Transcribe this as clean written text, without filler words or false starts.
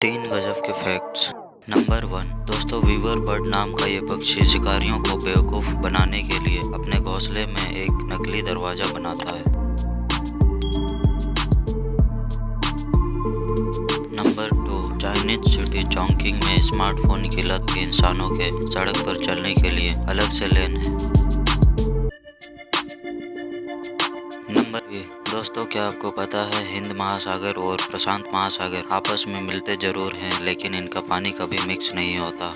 तीन गजब के फैक्ट्स। नंबर 1, दोस्तों वीवर बर्ड नाम का ये पक्षी शिकारियों को बेवकूफ़ बनाने के लिए अपने घोंसले में एक नकली दरवाज़ा बनाता है। नंबर 2, चाइनीज सिटी चॉन्किंग में स्मार्टफोन की लत के इंसानों के सड़क पर चलने के लिए अलग से लेन है। नंबर 3, दोस्तों क्या आपको पता है हिंद महासागर और प्रशांत महासागर आपस में मिलते जरूर हैं लेकिन इनका पानी कभी मिक्स नहीं होता।